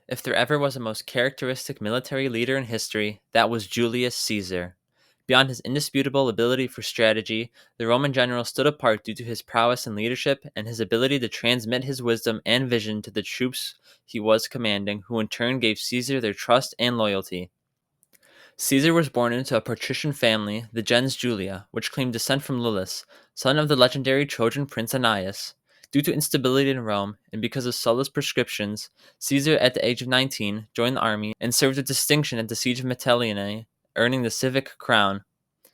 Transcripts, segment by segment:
If there ever was a most characteristic military leader in history, that was Julius Caesar. Beyond his indisputable ability for strategy, the Roman general stood apart due to his prowess in leadership and his ability to transmit his wisdom and vision to the troops he was commanding, who in turn gave Caesar their trust and loyalty. Caesar was born into a patrician family, the gens Julia, which claimed descent from Lullus, son of the legendary Trojan prince Aeneas. Due to instability in Rome, and because of Sulla's prescriptions, Caesar, at the age of 19, joined the army and served with distinction at the siege of Mytilene, earning the civic crown.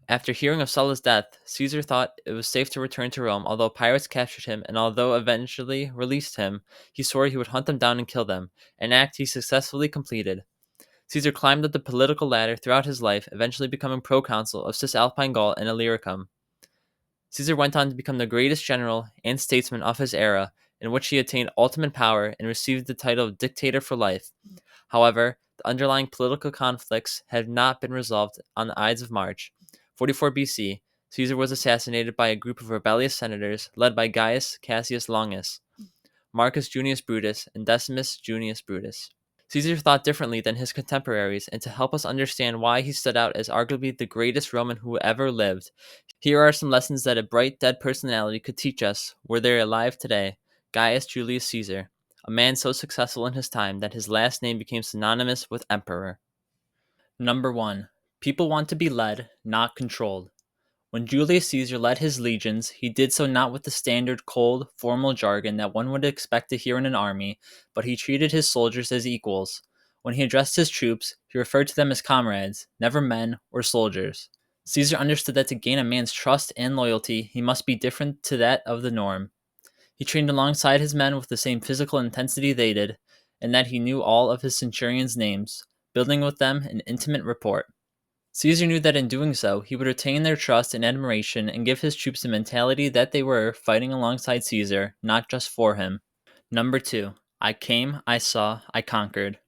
After hearing of Sulla's death, Caesar thought it was safe to return to Rome, although pirates captured him, and although eventually released him, he swore he would hunt them down and kill them, an act he successfully completed. Caesar climbed up the political ladder throughout his life, eventually becoming proconsul of Cisalpine Gaul and Illyricum. Caesar went on to become the greatest general and statesman of his era, in which he attained ultimate power and received the title of dictator for life. However, the underlying political conflicts had not been resolved on the Ides of March. 44 BC, Caesar was assassinated by a group of rebellious senators led by Gaius Cassius Longus, Marcus Junius Brutus, and Decimus Junius Brutus. Caesar thought differently than his contemporaries, and to help us understand why he stood out as arguably the greatest Roman who ever lived, here are some lessons that a bright dead personality could teach us were they alive today. Gaius Julius Caesar, a man so successful in his time that his last name became synonymous with emperor. Number 1. People want to be led, not controlled. When Julius Caesar led his legions, he did so not with the standard cold, formal jargon that one would expect to hear in an army, but he treated his soldiers as equals. When he addressed his troops, he referred to them as comrades, never men or soldiers. Caesar understood that to gain a man's trust and loyalty, he must be different to that of the norm. He trained alongside his men with the same physical intensity they did, and that he knew all of his centurions' names, building with them an intimate rapport. Caesar knew that in doing so, he would retain their trust and admiration and give his troops the mentality that they were fighting alongside Caesar, not just for him. Number 2. I came, I saw, I conquered.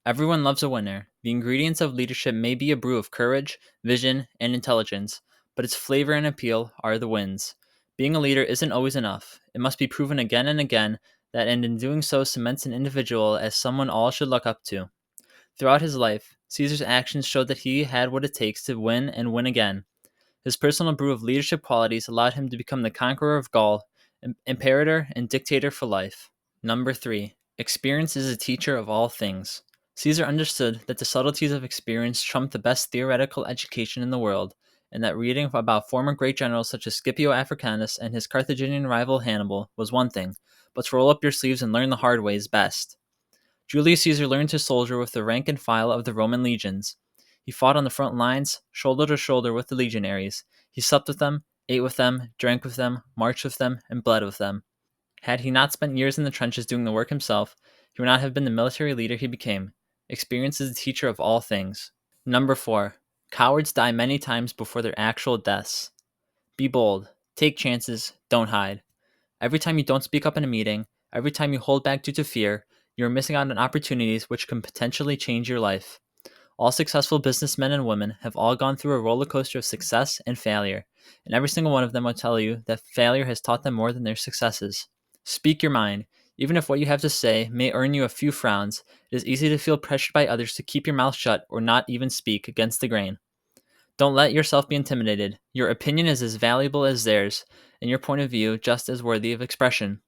Everyone loves a winner. The ingredients of leadership may be a brew of courage, vision, and intelligence, but its flavor and appeal are the wins. Being a leader isn't always enough. It must be proven again and again that, and in doing so, cements an individual as someone all should look up to. Throughout his life, Caesar's actions showed that he had what it takes to win and win again. His personal brew of leadership qualities allowed him to become the conqueror of Gaul, imperator and dictator for life. Number 3. Experience is a teacher of all things. Caesar understood that the subtleties of experience trumped the best theoretical education in the world, and that reading about former great generals such as Scipio Africanus and his Carthaginian rival Hannibal was one thing, but to roll up your sleeves and learn the hard way is best. Julius Caesar learned to soldier with the rank and file of the Roman legions. He fought on the front lines, shoulder to shoulder with the legionaries. He slept with them, ate with them, drank with them, marched with them, and bled with them. Had he not spent years in the trenches doing the work himself, he would not have been the military leader he became. Experience is the teacher of all things. Number 4. Cowards die many times before their actual deaths. Be bold. Take chances. Don't hide. Every time you don't speak up in a meeting, every time you hold back due to fear, you're missing out on opportunities which can potentially change your life. All successful businessmen and women have all gone through a roller coaster of success and failure, and every single one of them will tell you that failure has taught them more than their successes. Speak your mind. Even if what you have to say may earn you a few frowns, it is easy to feel pressured by others to keep your mouth shut or not even speak against the grain. Don't let yourself be intimidated. Your opinion is as valuable as theirs, and your point of view just as worthy of expression.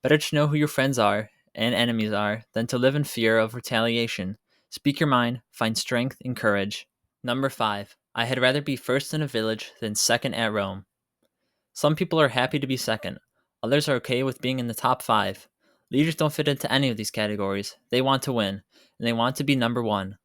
Better to know who your friends are and enemies are than to live in fear of retaliation. Speak your mind, find strength and courage. Number 5. I had rather be first in a village than second at Rome. Some people are happy to be second. Others are okay with being in the top 5. Leaders don't fit into any of these categories. They want to win, and they want to be number 1.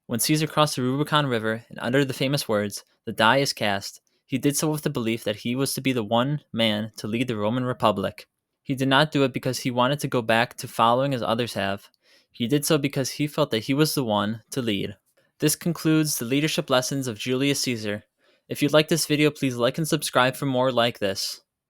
When Caesar crossed the Rubicon River and uttered the famous words, "The die is cast," he did so with the belief that he was to be the one man to lead the Roman Republic. He did not do it because he wanted to go back to following as others have. He did so because he felt that he was the one to lead. This concludes the leadership lessons of Julius Caesar. If you like this video, please like and subscribe for more like this.